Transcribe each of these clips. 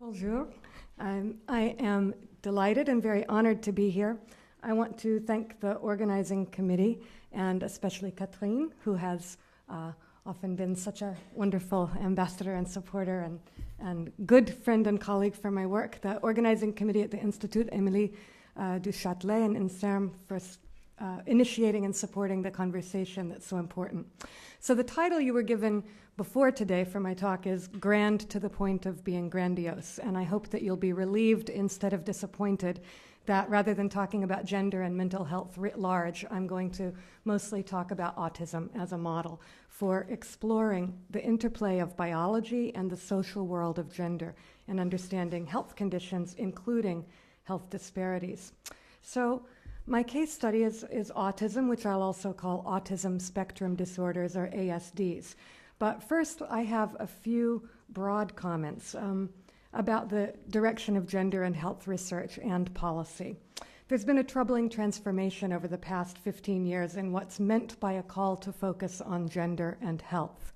Bonjour. I am delighted and very honored to be here. I want to thank the organizing committee and especially Catherine, who has often been such a wonderful ambassador and supporter and good friend and colleague for my work. The organizing committee at the Institut, Emilie du Châtelet and INSERM for initiating and supporting the conversation that's so important. So the title you were given before today for my talk is Grand to the Point of Being Grandiose, and I hope that you'll be relieved instead of disappointed that rather than talking about gender and mental health writ large, I'm going to mostly talk about autism as a model for exploring the interplay of biology and the social world of gender and understanding health conditions, including health disparities. So my case study is autism, which I'll also call autism spectrum disorders, or ASDs. But first, I have a few broad comments about the direction of gender and health research and policy. There's been a troubling transformation over the past 15 years in what's meant by a call to focus on gender and health.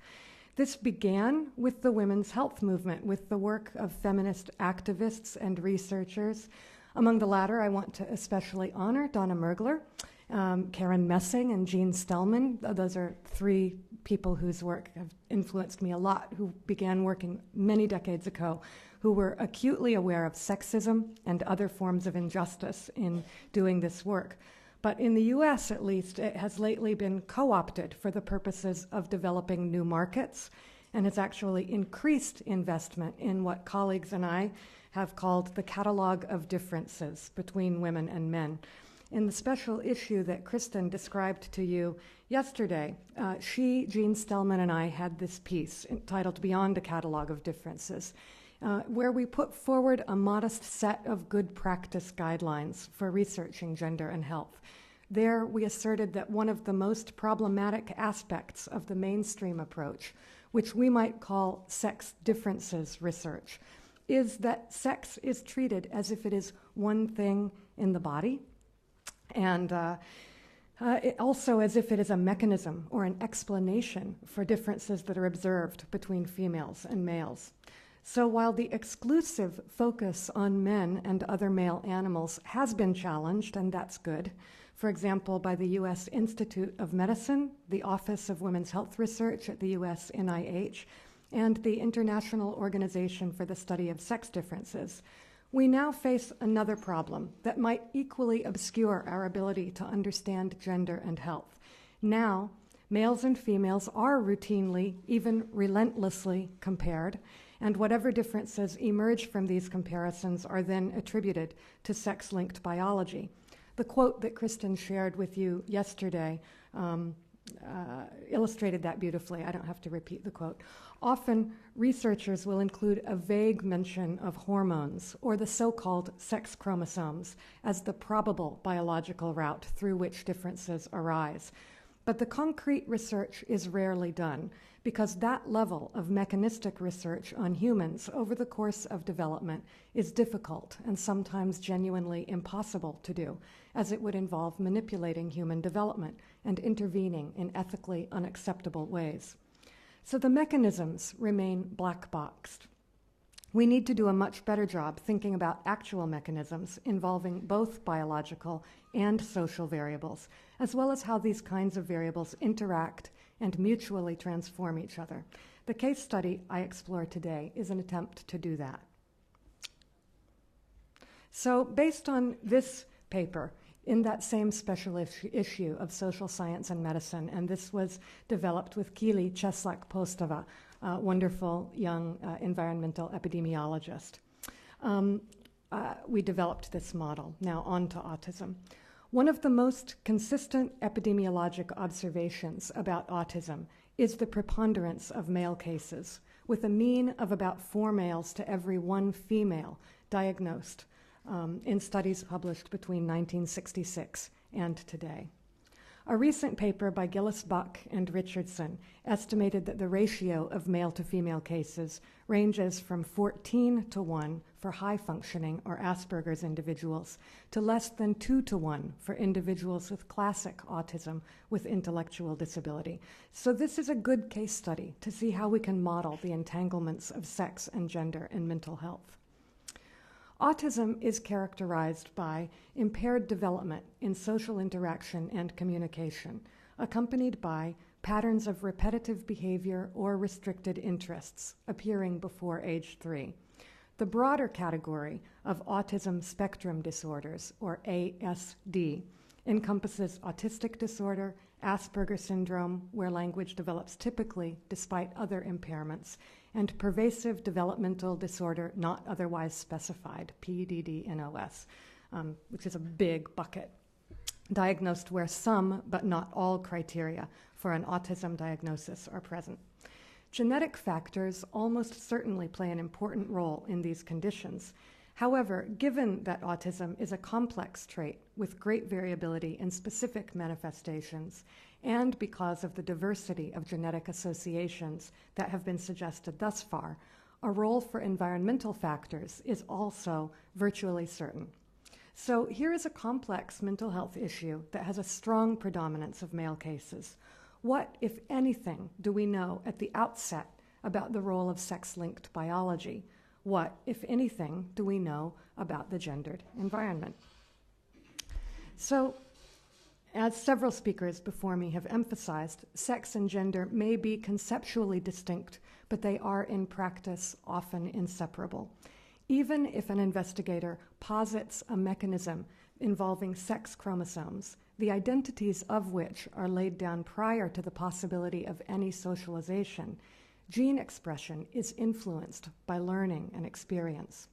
This began with the women's health movement, with the work of feminist activists and researchers. Among the latter, I want to especially honor Donna Mergler, Karen Messing, and Jean Stellman. Those are three people whose work have influenced me a lot, who began working many decades ago, who were acutely aware of sexism and other forms of injustice in doing this work. But in the US, at least, it has lately been co-opted for the purposes of developing new markets and has actually increased investment in what colleagues and I have called the catalog of differences between women and men. In the special issue that Kristen described to you yesterday, Jean Stellman, and I had this piece entitled Beyond a Catalog of Differences, where we put forward a modest set of good practice guidelines for researching gender and health. There, we asserted that one of the most problematic aspects of the mainstream approach, which we might call sex differences research, is that sex is treated as if it is one thing in the body, and it also as if it is a mechanism or an explanation for differences that are observed between females and males. So while the exclusive focus on men and other male animals has been challenged, and that's good, for example, by the U.S. Institute of Medicine, the Office of Women's Health Research at the U.S. NIH, and the International Organization for the Study of Sex Differences, we now face another problem that might equally obscure our ability to understand gender and health. Now, males and females are routinely, even relentlessly, compared, and whatever differences emerge from these comparisons are then attributed to sex-linked biology. The quote that Kristen shared with you yesterday illustrated that beautifully. I don't have to repeat the quote. Often, researchers will include a vague mention of hormones or the so-called sex chromosomes as the probable biological route through which differences arise. But the concrete research is rarely done because that level of mechanistic research on humans over the course of development is difficult and sometimes genuinely impossible to do, as it would involve manipulating human development and intervening in ethically unacceptable ways. So the mechanisms remain black-boxed. We need to do a much better job thinking about actual mechanisms involving both biological and social variables, as well as how these kinds of variables interact and mutually transform each other. The case study I explore today is an attempt to do that. So based on this paper, in that same special issue of Social Science and Medicine, and this was developed with Kili Czeslak-Postova, a wonderful young environmental epidemiologist. We developed this model. Now on to autism. One of the most consistent epidemiologic observations about autism is the preponderance of male cases, with a mean of about 4 males to every 1 female diagnosed in studies published between 1966 and today. A recent paper by Gillis-Buck and Richardson estimated that the ratio of male to female cases ranges from 14:1 for high-functioning or Asperger's individuals to less than 2:1 for individuals with classic autism with intellectual disability. So this is a good case study to see how we can model the entanglements of sex and gender in mental health. Autism is characterized by impaired development in social interaction and communication, accompanied by patterns of repetitive behavior or restricted interests appearing before age 3. The broader category of autism spectrum disorders, or ASD, encompasses autistic disorder, Asperger syndrome, where language develops typically despite other impairments, and pervasive developmental disorder not otherwise specified, PDD-NOS, which is a big bucket, diagnosed where some but not all criteria for an autism diagnosis are present. Genetic factors almost certainly play an important role in these conditions. However, given that autism is a complex trait with great variability in specific manifestations, and because of the diversity of genetic associations that have been suggested thus far, a role for environmental factors is also virtually certain. So here is a complex mental health issue that has a strong predominance of male cases. What, if anything, do we know at the outset about the role of sex-linked biology? What, if anything, do we know about the gendered environment? So, as several speakers before me have emphasized, sex and gender may be conceptually distinct, but they are in practice often inseparable. Even if an investigator posits a mechanism involving sex chromosomes, the identities of which are laid down prior to the possibility of any socialization, gene expression is influenced by learning and experience.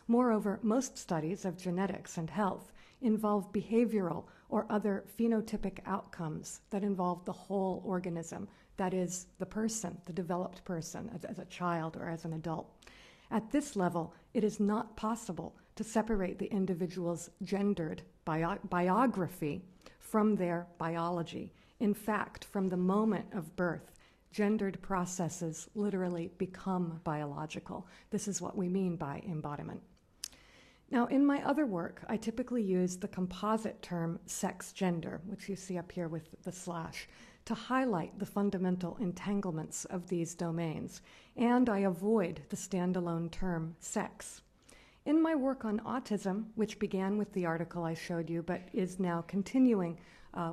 Moreover, most studies of genetics and health involve behavioral or other phenotypic outcomes that involve the whole organism, that is, the person, the developed person, as a child or as an adult. At this level, it is not possible to separate the individual's gendered biography from their biology. In fact, from the moment of birth, gendered processes literally become biological. This is what we mean by embodiment. Now, in my other work, I typically use the composite term sex-gender, which you see up here with the slash, to highlight the fundamental entanglements of these domains, and I avoid the standalone term sex. In my work on autism, which began with the article I showed you, but is now continuing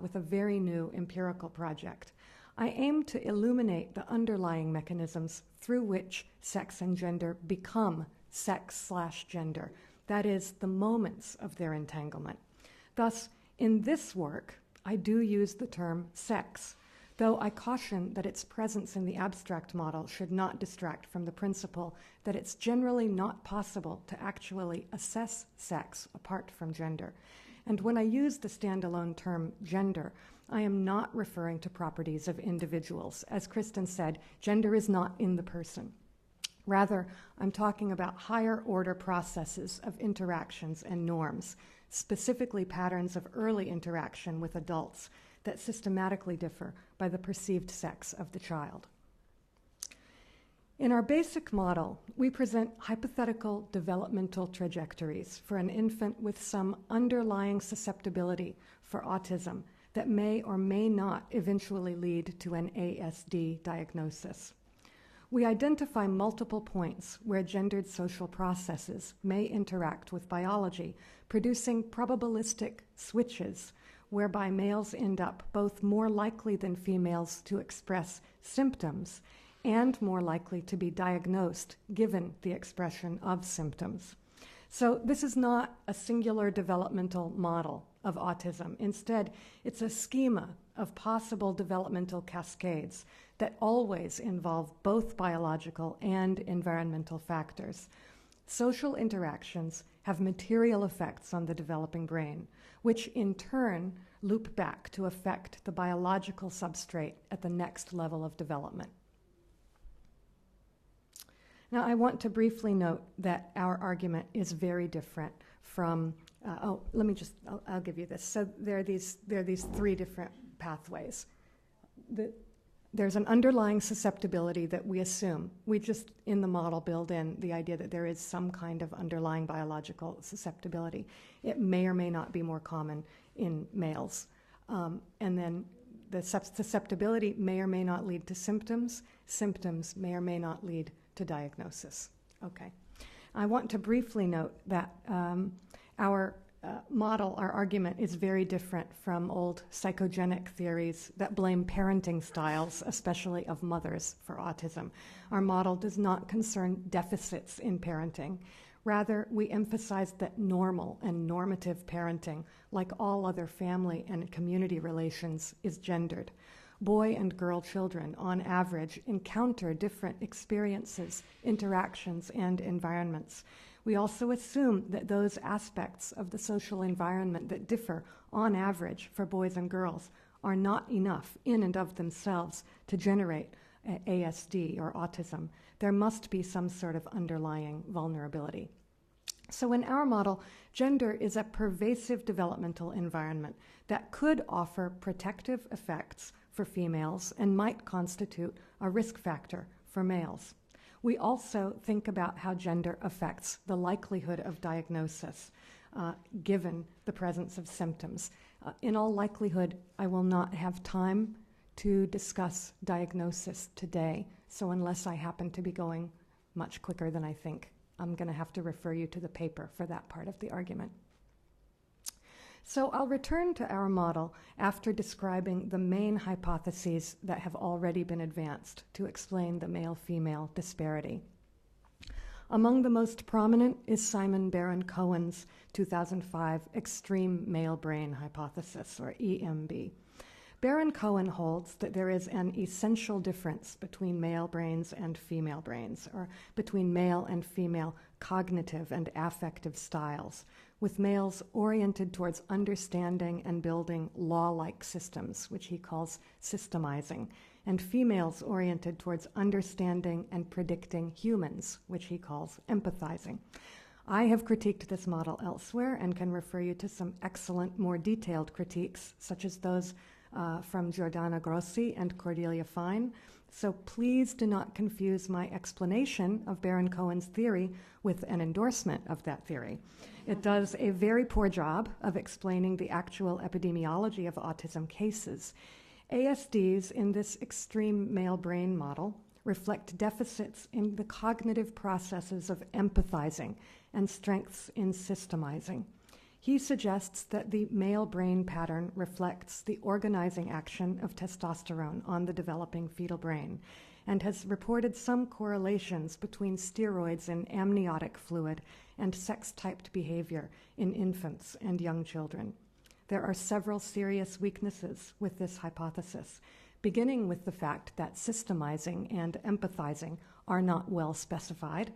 with a very new empirical project, I aim to illuminate the underlying mechanisms through which sex and gender become sex/gender, that is, the moments of their entanglement. Thus, in this work, I do use the term sex, though I caution that its presence in the abstract model should not distract from the principle that it's generally not possible to actually assess sex apart from gender. And when I use the standalone term gender, I am not referring to properties of individuals. As Kristen said, gender is not in the person. Rather, I'm talking about higher order processes of interactions and norms, specifically patterns of early interaction with adults that systematically differ by the perceived sex of the child. In our basic model, we present hypothetical developmental trajectories for an infant with some underlying susceptibility for autism that may or may not eventually lead to an ASD diagnosis. We identify multiple points where gendered social processes may interact with biology, producing probabilistic switches whereby males end up both more likely than females to express symptoms and more likely to be diagnosed given the expression of symptoms. So this is not a singular developmental model of autism. Instead, it's a schema of possible developmental cascades that always involve both biological and environmental factors. Social interactions have material effects on the developing brain, which in turn loop back to affect the biological substrate at the next level of development. Now, I want to briefly note that our argument is very different from, I'll give you this. So there are these three different pathways. There's an underlying susceptibility that we assume. We just, in the model, build in the idea that there is some kind of underlying biological susceptibility. It may or may not be more common in males. And then the susceptibility may or may not lead to symptoms. Symptoms may or may not lead to diagnosis. Okay. I want to briefly note that our argument is very different from old psychogenic theories that blame parenting styles, especially of mothers, for autism. Our model does not concern deficits in parenting. Rather, we emphasize that normal and normative parenting, like all other family and community relations, is gendered. Boy and girl children, on average, encounter different experiences, interactions, and environments. We also assume that those aspects of the social environment that differ, on average, for boys and girls are not enough in and of themselves to generate ASD or autism. There must be some sort of underlying vulnerability. So in our model, gender is a pervasive developmental environment that could offer protective effects for females and might constitute a risk factor for males. We also think about how gender affects the likelihood of diagnosis given the presence of symptoms. In all likelihood, I will not have time to discuss diagnosis today, so unless I happen to be going much quicker than I think, I'm going to have to refer you to the paper for that part of the argument. So I'll return to our model after describing the main hypotheses that have already been advanced to explain the male-female disparity. Among the most prominent is Simon Baron-Cohen's 2005 extreme male brain hypothesis, or EMB. Baron-Cohen holds that there is an essential difference between male brains and female brains, or between male and female cognitive and affective styles, with males oriented towards understanding and building law-like systems, which he calls systemizing, and females oriented towards understanding and predicting humans, which he calls empathizing. I have critiqued this model elsewhere and can refer you to some excellent, more detailed critiques, such as those from Giordana Grossi and Cordelia Fine. So please do not confuse my explanation of Baron-Cohen's theory with an endorsement of that theory. It does a very poor job of explaining the actual epidemiology of autism cases. ASDs in this extreme male brain model reflect deficits in the cognitive processes of empathizing and strengths in systemizing. He suggests that the male brain pattern reflects the organizing action of testosterone on the developing fetal brain and has reported some correlations between steroids in amniotic fluid and sex-typed behavior in infants and young children. There are several serious weaknesses with this hypothesis, beginning with the fact that systemizing and empathizing are not well specified,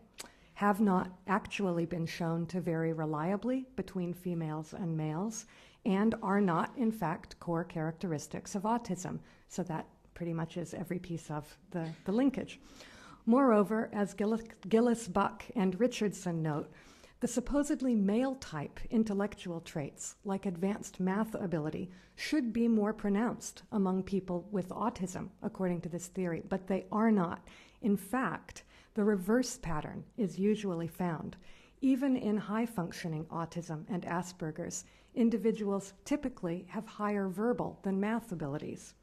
have not actually been shown to vary reliably between females and males, and are not, in fact, core characteristics of autism. So that pretty much is every piece of the linkage. Moreover, as Gillis, Buck, and Richardson note, the supposedly male-type intellectual traits, like advanced math ability, should be more pronounced among people with autism, according to this theory, but they are not. In fact, the reverse pattern is usually found. Even in high-functioning autism and Asperger's, individuals typically have higher verbal than math abilities.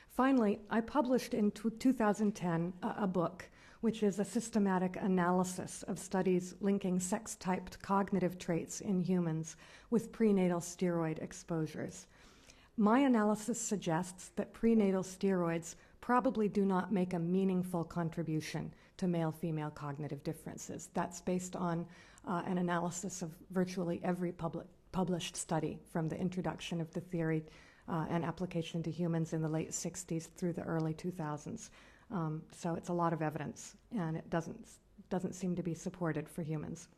Finally, I published in 2010 a book, which is a systematic analysis of studies linking sex-typed cognitive traits in humans with prenatal steroid exposures. My analysis suggests that prenatal steroids probably do not make a meaningful contribution to male-female cognitive differences. That's based on an analysis of virtually every published study from the introduction of the theory and application to humans in the late 60s through the early 2000s. So it's a lot of evidence, and it doesn't seem to be supported for humans.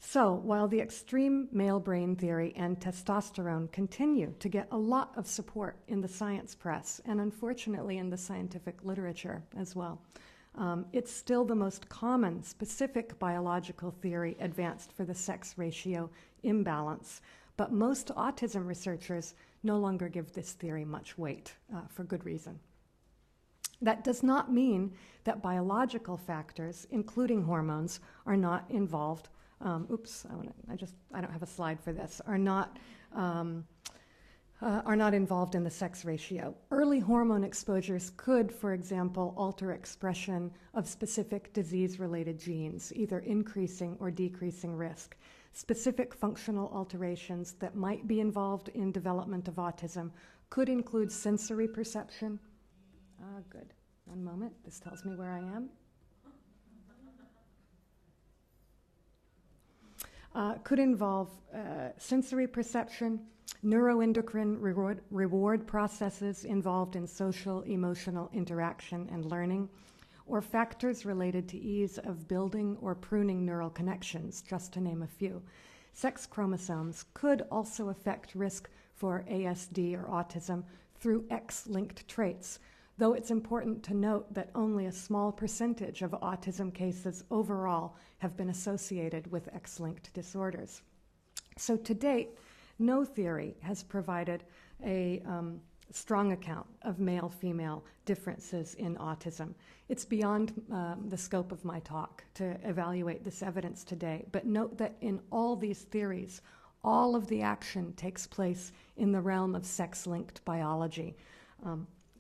So while the extreme male brain theory and testosterone continue to get a lot of support in the science press, and unfortunately in the scientific literature as well, it's still the most common specific biological theory advanced for the sex ratio imbalance. But most autism researchers no longer give this theory much weight, for good reason. That does not mean that biological factors, including hormones, are not involved. I don't have a slide for this. Are not are not involved in the sex ratio. Early hormone exposures could, for example, alter expression of specific disease-related genes, either increasing or decreasing risk. Specific functional alterations that might be involved in development of autism could include sensory perception. Good. One moment. This tells me where I am. Could involve sensory perception, neuroendocrine reward processes involved in social, emotional interaction and learning, or factors related to ease of building or pruning neural connections, just to name a few. Sex chromosomes could also affect risk for ASD or autism through X-linked traits, though it's important to note that only a small percentage of autism cases overall have been associated with X-linked disorders. So to date, no theory has provided a strong account of male-female differences in autism. It's beyond the scope of my talk to evaluate this evidence today, but note that in all these theories, all of the action takes place in the realm of sex-linked biology.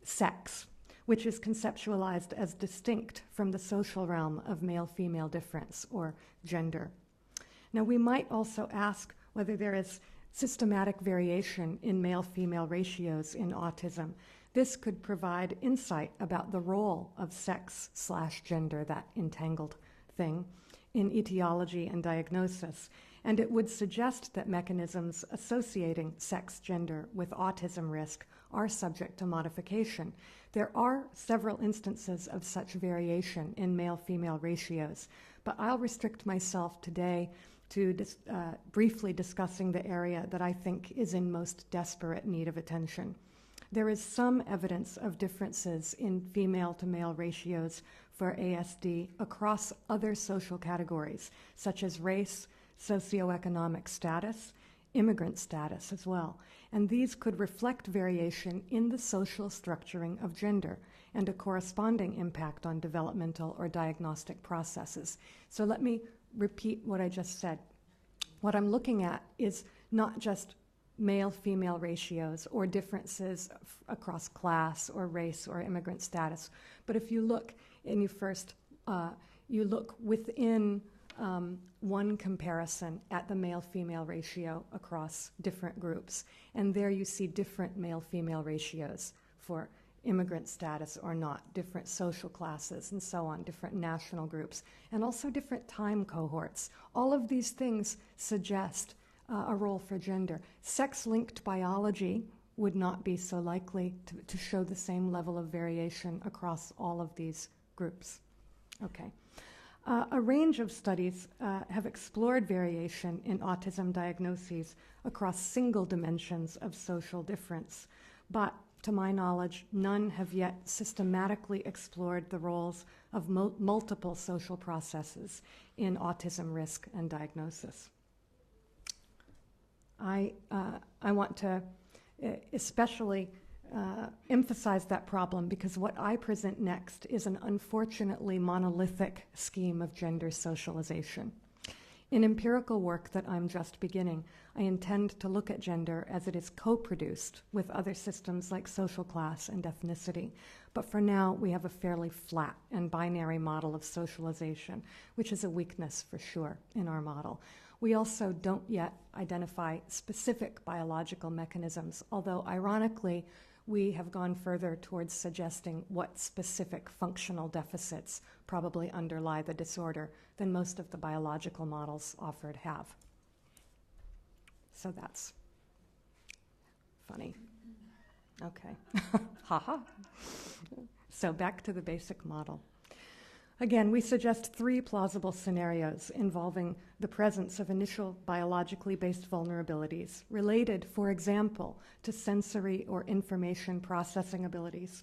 Sex, which is conceptualized as distinct from the social realm of male-female difference, or gender. Now, we might also ask whether there is systematic variation in male-female ratios in autism. This could provide insight about the role of sex/gender, that entangled thing, in etiology and diagnosis, and it would suggest that mechanisms associating sex-gender with autism risk are subject to modification. There are several instances of such variation in male-female ratios, but I'll restrict myself today to briefly discussing the area that I think is in most desperate need of attention. There is some evidence of differences in female-to-male ratios for ASD across other social categories, such as race, socioeconomic status, immigrant status as well. And these could reflect variation in the social structuring of gender and a corresponding impact on developmental or diagnostic processes. So let me repeat what I just said. What I'm looking at is not just male-female ratios or differences across class or race or immigrant status, but if you look and you look within one comparison at the male-female ratio across different groups, and there you see different male-female ratios for immigrant status or not, different social classes and so on, different national groups, and also different time cohorts. All of these things suggest a role for gender. Sex-linked biology would not be so likely to show the same level of variation across all of these groups. Okay. A range of studies have explored variation in autism diagnoses across single dimensions of social difference, but to my knowledge, none have yet systematically explored the roles of multiple social processes in autism risk and diagnosis. I want to especially emphasize that problem because what I present next is an unfortunately monolithic scheme of gender socialization. In empirical work that I'm just beginning, I intend to look at gender as it is co-produced with other systems like social class and ethnicity. But for now, we have a fairly flat and binary model of socialization, which is a weakness for sure in our model. We also don't yet identify specific biological mechanisms, although ironically, we have gone further towards suggesting what specific functional deficits probably underlie the disorder than most of the biological models offered have. So that's funny. Okay. Haha. So back to the basic model. Again, we suggest 3 plausible scenarios involving the presence of initial biologically based vulnerabilities related, for example, to sensory or information processing abilities.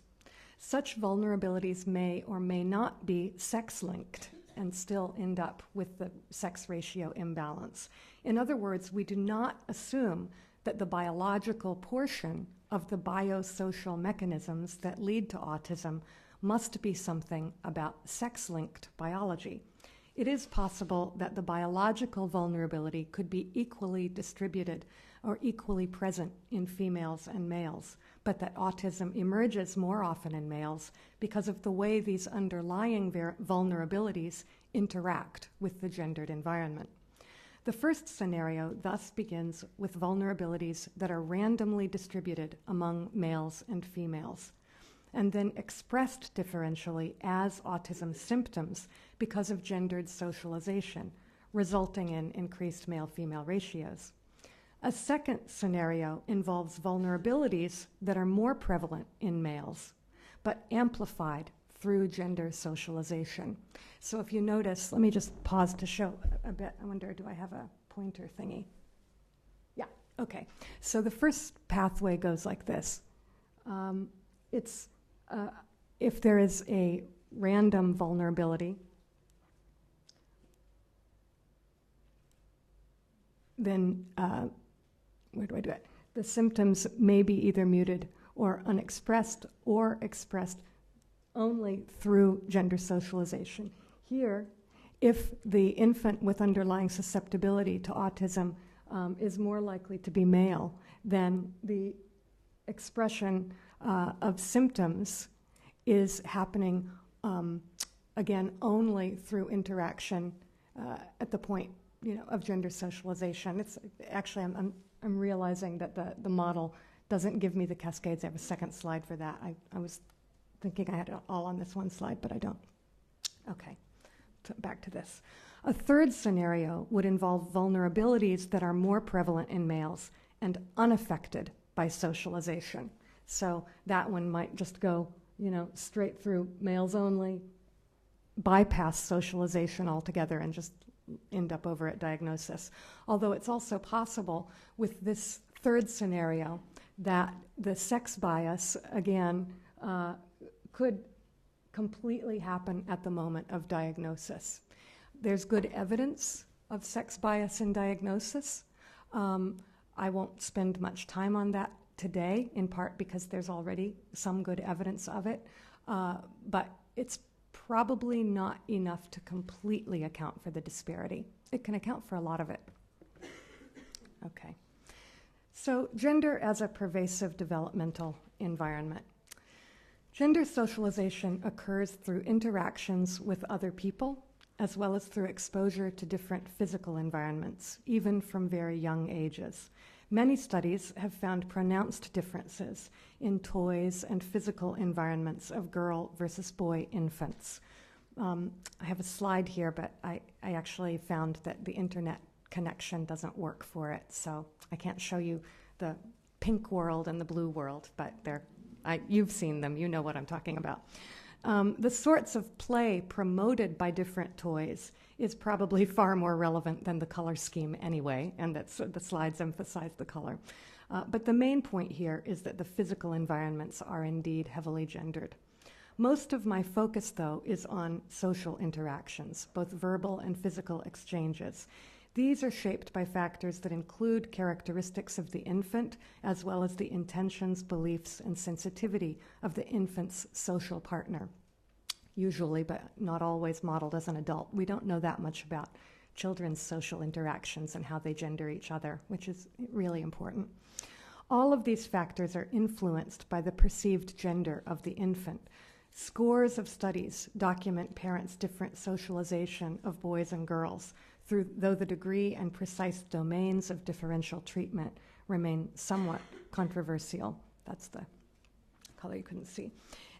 Such vulnerabilities may or may not be sex-linked and still end up with the sex ratio imbalance. In other words, we do not assume that the biological portion of the biosocial mechanisms that lead to autism must be something about sex-linked biology. It is possible that the biological vulnerability could be equally distributed are equally present in females and males, but that autism emerges more often in males because of the way these underlying vulnerabilities interact with the gendered environment. The first scenario thus begins with vulnerabilities that are randomly distributed among males and females, and then expressed differentially as autism symptoms because of gendered socialization, resulting in increased male-female ratios. A second scenario involves vulnerabilities that are more prevalent in males, but amplified through gender socialization. So if you notice, let me just pause to show a bit. I wonder, do I have a pointer thingy? Yeah, okay. So the first pathway goes like this. If there is a random vulnerability, then where do I do it? The symptoms may be either muted or unexpressed or expressed only through gender socialization. Here, if the infant with underlying susceptibility to autism is more likely to be male, then the expression of symptoms is happening, again, only through interaction at the point of gender socialization. It's actually, I'm realizing that the model doesn't give me the cascades. I have a second slide for that. I was thinking I had it all on this one slide, but I don't. Okay, back to this. A third scenario would involve vulnerabilities that are more prevalent in males and unaffected by socialization. So that one might just go, straight through males only, bypass socialization altogether, and just end up over at diagnosis. Although it's also possible with this third scenario that the sex bias, again, could completely happen at the moment of diagnosis. There's good evidence of sex bias in diagnosis. I won't spend much time on that today, in part because there's already some good evidence of it, but it's probably not enough to completely account for the disparity. It can account for a lot of it. Okay. So gender as a pervasive developmental environment. Gender socialization occurs through interactions with other people, as well as through exposure to different physical environments, even from very young ages. Many studies have found pronounced differences in toys and physical environments of girl versus boy infants. I have a slide here, but I actually found that the internet connection doesn't work for it, so I can't show you the pink world and the blue world, but you've seen them, you know what I'm talking about. The sorts of play promoted by different toys is probably far more relevant than the color scheme anyway, and the slides emphasize the color. But the main point here is that the physical environments are indeed heavily gendered. Most of my focus, though, is on social interactions, both verbal and physical exchanges. These are shaped by factors that include characteristics of the infant, as well as the intentions, beliefs, and sensitivity of the infant's social partner. Usually, but not always, modeled as an adult. We don't know that much about children's social interactions and how they gender each other, which is really important. All of these factors are influenced by the perceived gender of the infant. Scores of studies document parents' different socialization of boys and girls, though the degree and precise domains of differential treatment remain somewhat controversial. That's the color you couldn't see.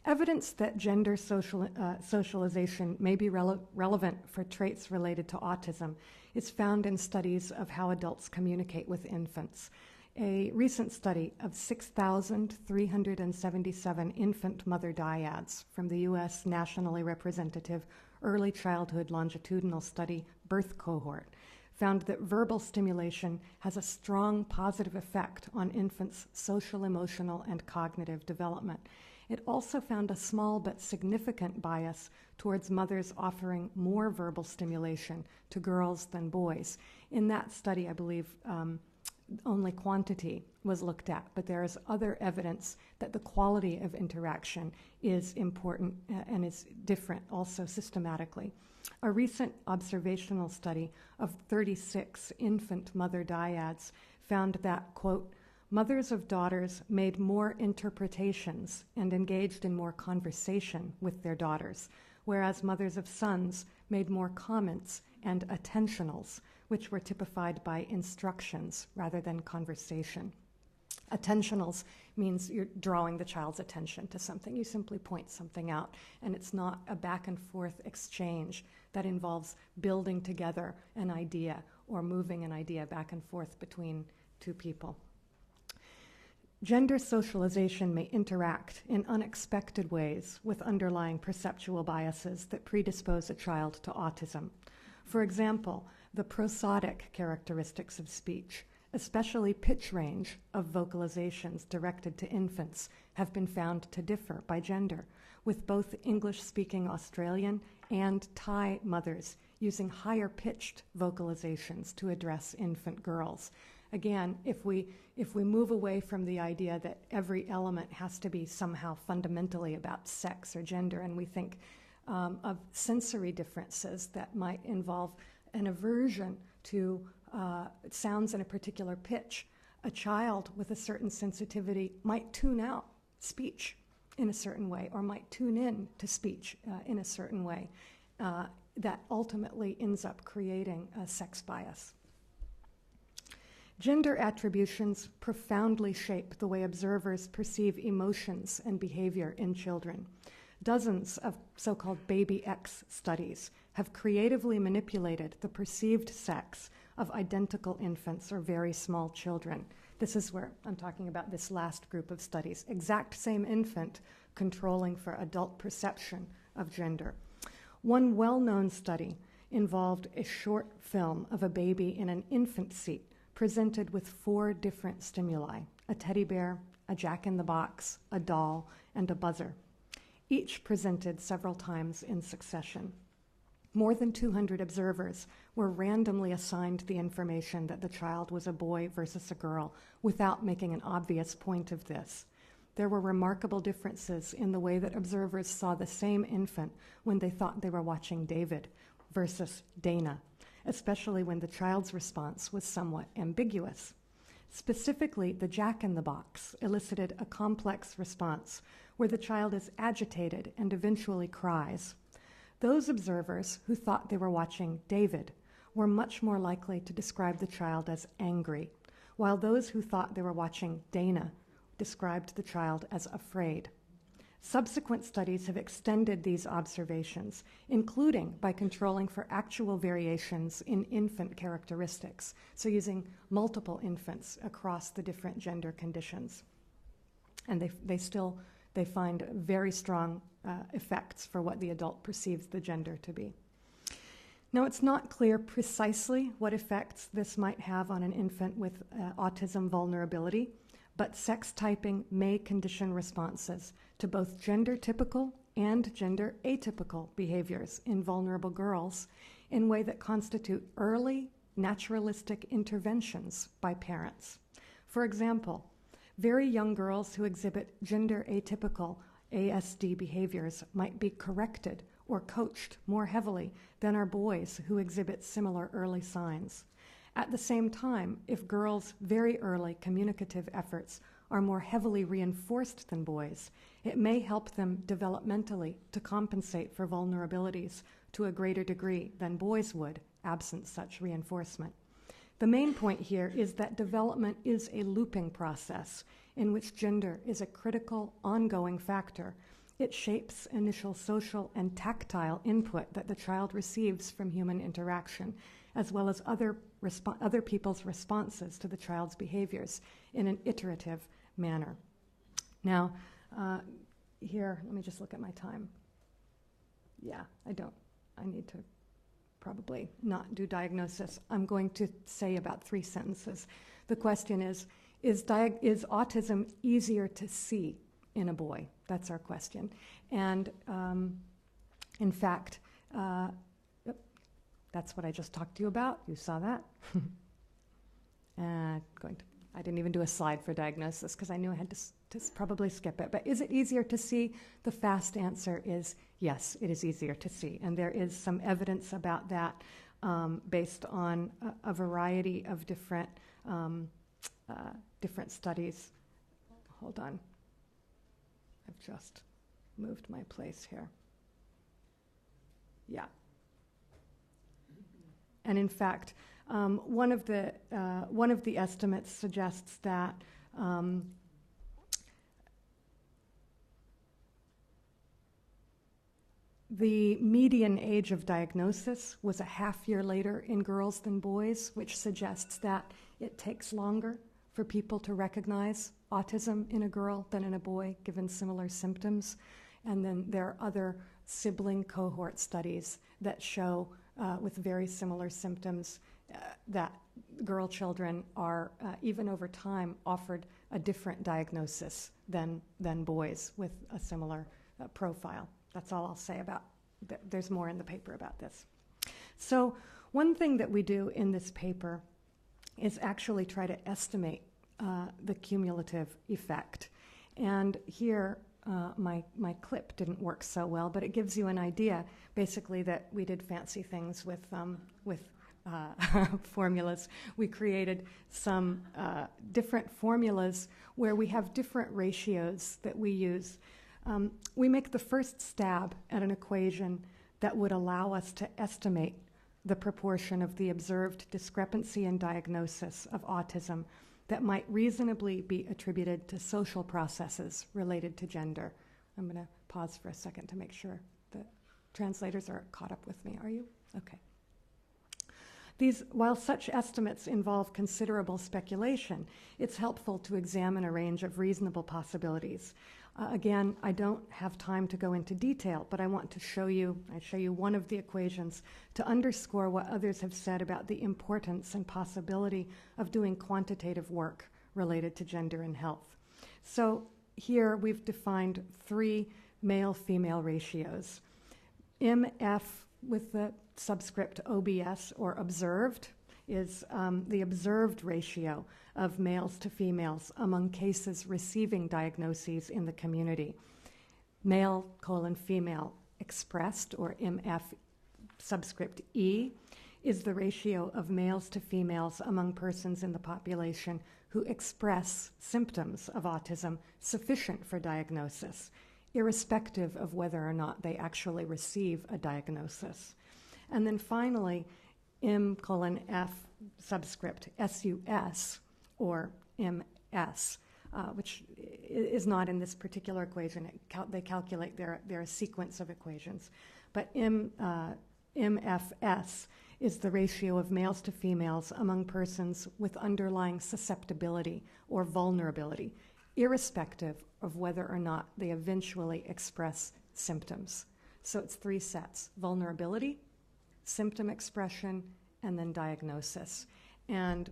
Evidence that gender socialization may be relevant for traits related to autism is found in studies of how adults communicate with infants. A recent study of 6,377 infant mother dyads from the U.S. nationally representative Early Childhood Longitudinal Study birth cohort found that verbal stimulation has a strong positive effect on infants' social, emotional, and cognitive development. It also found a small but significant bias towards mothers offering more verbal stimulation to girls than boys. In that study, I believe only quantity was looked at, but there is other evidence that the quality of interaction is important and is different also systematically. A recent observational study of 36 infant mother dyads found that, quote, mothers of daughters made more interpretations and engaged in more conversation with their daughters, whereas mothers of sons made more comments and attentionals, which were typified by instructions rather than conversation. Attentionals means you're drawing the child's attention to something. You simply point something out, and it's not a back and forth exchange that involves building together an idea or moving an idea back and forth between two people. Gender socialization may interact in unexpected ways with underlying perceptual biases that predispose a child to autism. For example, the prosodic characteristics of speech, especially pitch range of vocalizations directed to infants, have been found to differ by gender, with both English-speaking Australian and Thai mothers using higher-pitched vocalizations to address infant girls. Again, if we move away from the idea that every element has to be somehow fundamentally about sex or gender, and we think of sensory differences that might involve an aversion to sounds in a particular pitch, a child with a certain sensitivity might tune out speech in a certain way, or might tune in to speech in a certain way. That ultimately ends up creating a sex bias. Gender attributions profoundly shape the way observers perceive emotions and behavior in children. Dozens of so-called Baby X studies have creatively manipulated the perceived sex of identical infants or very small children. This is where I'm talking about this last group of studies. Exact same infant controlling for adult perception of gender. One well-known study involved a short film of a baby in an infant seat presented with 4 different stimuli: a teddy bear, a jack-in-the-box, a doll, and a buzzer, each presented several times in succession. More than 200 observers were randomly assigned the information that the child was a boy versus a girl without making an obvious point of this. There were remarkable differences in the way that observers saw the same infant when they thought they were watching David versus Dana, especially when the child's response was somewhat ambiguous. Specifically, the jack-in-the-box elicited a complex response where the child is agitated and eventually cries. Those observers who thought they were watching David were much more likely to describe the child as angry, while those who thought they were watching Dana described the child as afraid. Subsequent studies have extended these observations, including by controlling for actual variations in infant characteristics, so using multiple infants across the different gender conditions. And they find very strong effects for what the adult perceives the gender to be. Now, it's not clear precisely what effects this might have on an infant with autism vulnerability, but sex typing may condition responses to both gender-typical and gender-atypical behaviors in vulnerable girls in a way that constitute early, naturalistic interventions by parents. For example, very young girls who exhibit gender-atypical ASD behaviors might be corrected or coached more heavily than are boys who exhibit similar early signs. At the same time, if girls' very early communicative efforts are more heavily reinforced than boys, it may help them developmentally to compensate for vulnerabilities to a greater degree than boys would, absent such reinforcement. The main point here is that development is a looping process in which gender is a critical, ongoing factor. It shapes initial social and tactile input that the child receives from human interaction, as well as other people's responses to the child's behaviors in an iterative manner. Now, here, let me just look at my time. Yeah, I need to probably not do diagnosis. I'm going to say about 3 sentences. The question is autism easier to see in a boy? That's our question. And in fact, that's what I just talked to you about. You saw that. I didn't even do a slide for diagnosis because I knew I had to probably skip it. But is it easier to see? The fast answer is yes, it is easier to see. And there is some evidence about that based on a variety of different different studies. Hold on. I've just moved my place here. Yeah. And in fact, one of the estimates suggests that the median age of diagnosis was a half year later in girls than boys, which suggests that it takes longer for people to recognize autism in a girl than in a boy, given similar symptoms. And then there are other sibling cohort studies that show, with very similar symptoms, that girl children are, even over time, offered a different diagnosis than boys with a similar profile. That's all I'll say about that. There's more in the paper about this. So one thing that we do in this paper is actually try to estimate the cumulative effect. And here, my clip didn't work so well, but it gives you an idea, basically, that we did fancy things with formulas. We created some different formulas where we have different ratios that we use. We make the first stab at an equation that would allow us to estimate the proportion of the observed discrepancy in diagnosis of autism that might reasonably be attributed to social processes related to gender. I'm going to pause for a second to make sure the translators are caught up with me. Are you? Okay. While such estimates involve considerable speculation, it's helpful to examine a range of reasonable possibilities. Again, I don't have time to go into detail, but I want to show you one of the equations to underscore what others have said about the importance and possibility of doing quantitative work related to gender and health. So here we've defined 3 male-female ratios. MF with the subscript OBS, or observed, is the observed ratio of males to females among cases receiving diagnoses in the community. Male:female expressed, or MF subscript E, is the ratio of males to females among persons in the population who express symptoms of autism sufficient for diagnosis, irrespective of whether or not they actually receive a diagnosis. And then finally, M:(F) subscript SUS, or MS, which is not in this particular equation. They calculate they're a sequence of equations. But MFS is the ratio of males to females among persons with underlying susceptibility or vulnerability, irrespective of whether or not they eventually express symptoms. So it's 3 sets: vulnerability, symptom expression, and then diagnosis. And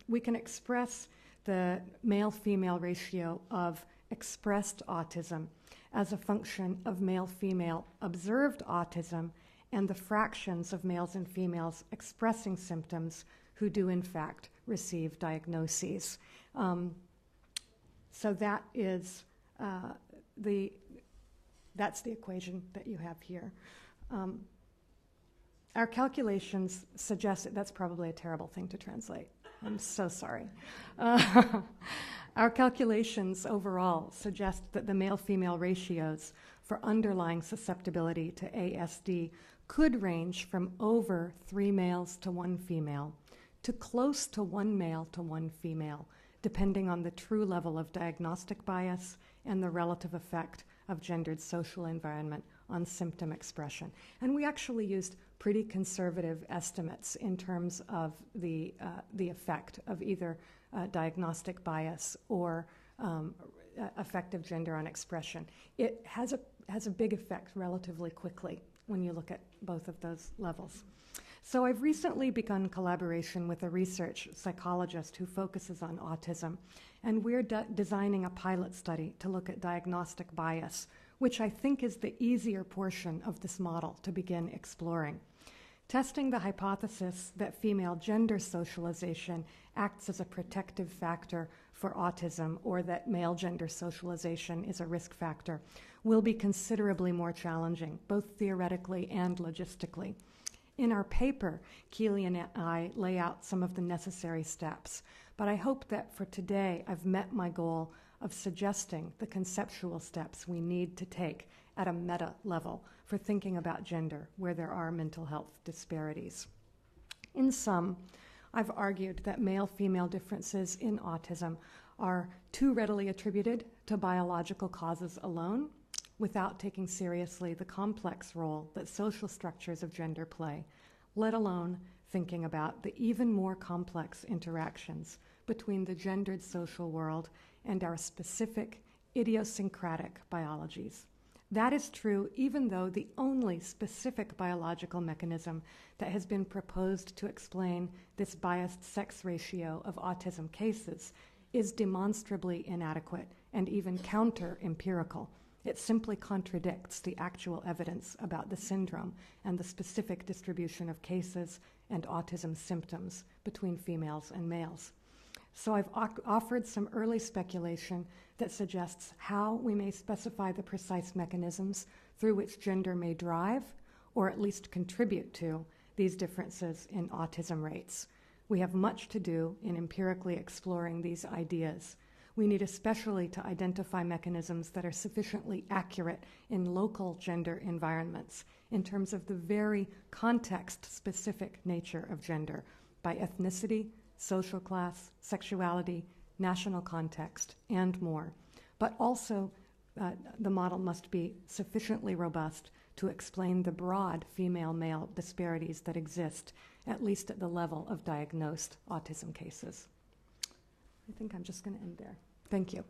we can express the male-female ratio of expressed autism as a function of male-female observed autism and the fractions of males and females expressing symptoms who do in fact receive diagnoses. So that is that's the equation that you have here. Our calculations suggest that that's probably a terrible thing to translate. I'm so sorry. Our calculations overall suggest that the male-female ratios for underlying susceptibility to ASD could range from over 3 males to 1 female to close to 1 male to 1 female, depending on the true level of diagnostic bias and the relative effect of gendered social environment on symptom expression. And we actually used pretty conservative estimates in terms of the effect of either diagnostic bias or effective gender on expression. It has a big effect relatively quickly when you look at both of those levels. So I've recently begun collaboration with a research psychologist who focuses on autism, and we're designing a pilot study to look at diagnostic bias, which I think is the easier portion of this model to begin exploring. Testing the hypothesis that female gender socialization acts as a protective factor for autism, or that male gender socialization is a risk factor, will be considerably more challenging, both theoretically and logistically. In our paper, Keely and I lay out some of the necessary steps, but I hope that for today I've met my goal of suggesting the conceptual steps we need to take at a meta level for thinking about gender where there are mental health disparities. In sum, I've argued that male-female differences in autism are too readily attributed to biological causes alone without taking seriously the complex role that social structures of gender play, let alone thinking about the even more complex interactions between the gendered social world and our specific idiosyncratic biologies. That is true even though the only specific biological mechanism that has been proposed to explain this biased sex ratio of autism cases is demonstrably inadequate and even counter-empirical. It simply contradicts the actual evidence about the syndrome and the specific distribution of cases and autism symptoms between females and males. So I've offered some early speculation that suggests how we may specify the precise mechanisms through which gender may drive, or at least contribute to, these differences in autism rates. We have much to do in empirically exploring these ideas. We need especially to identify mechanisms that are sufficiently accurate in local gender environments in terms of the very context-specific nature of gender by ethnicity, social class, sexuality, national context, and more. But also, the model must be sufficiently robust to explain the broad female-male disparities that exist, at least at the level of diagnosed autism cases. I think I'm just going to end there. Thank you.